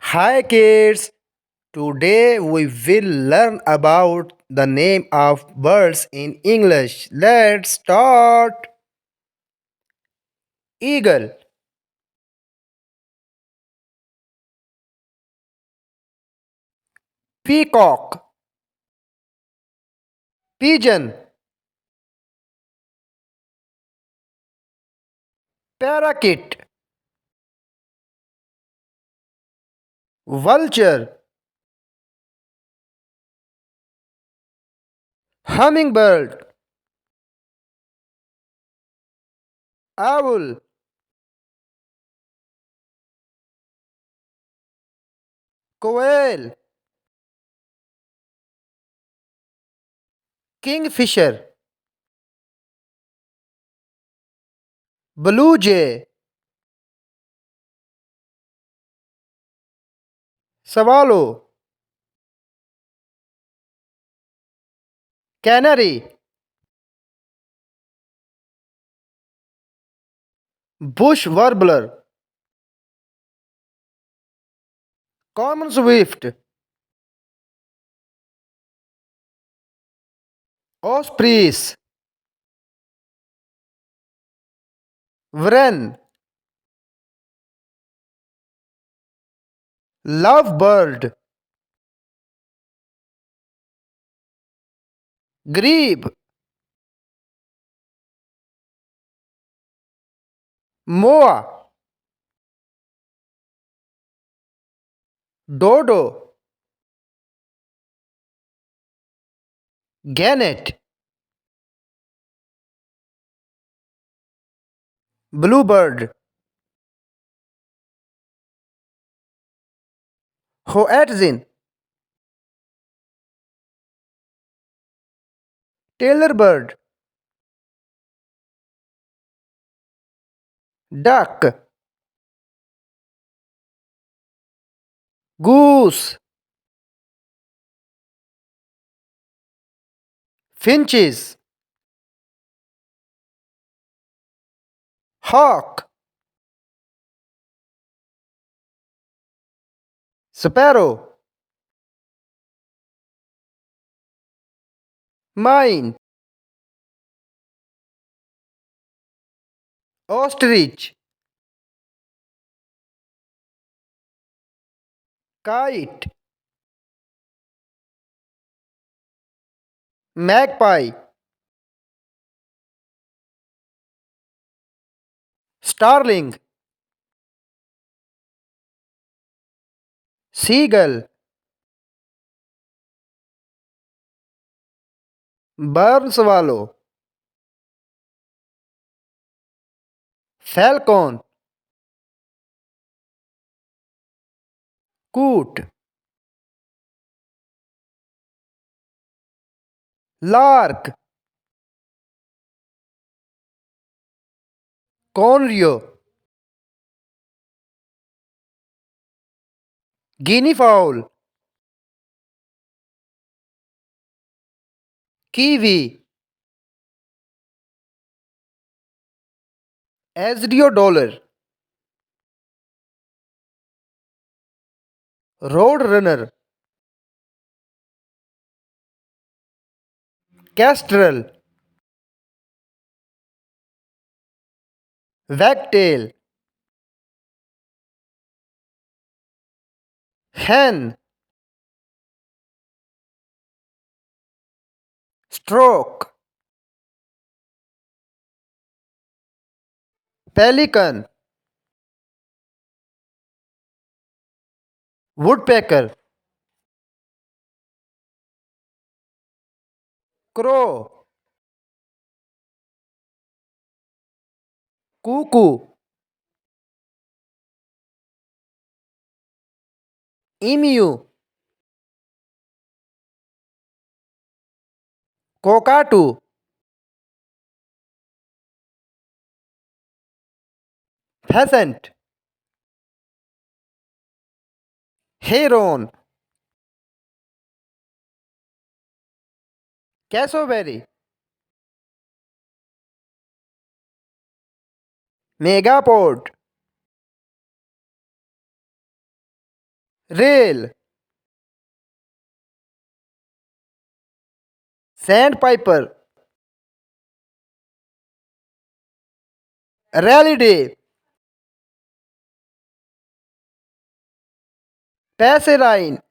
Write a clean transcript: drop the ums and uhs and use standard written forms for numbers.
Hi kids, today we will learn about the name of birds in English. Let's start. Eagle, peacock, pigeon, parakeet, vulture, hummingbird, owl, quail, kingfisher, blue jay, swallow, canary, bush warbler, common swift, ospreys, wren, lovebird, grebe, moa, dodo, gannet, bluebird, hoatzin, tailorbird, duck, goose, finches, hawk, sparrow, mine, ostrich, kite, magpie, starling, seagull, barn swallow, falcon, coot, lark, conrio, guinea fowl, kiwi, azure, roadrunner, kestrel, wagtail, hen, stork, pelican, woodpecker, crow, cuckoo, emu, cockatoo, pheasant, heron, cassowary, megapod, rail, sandpiper, rally day, passerine,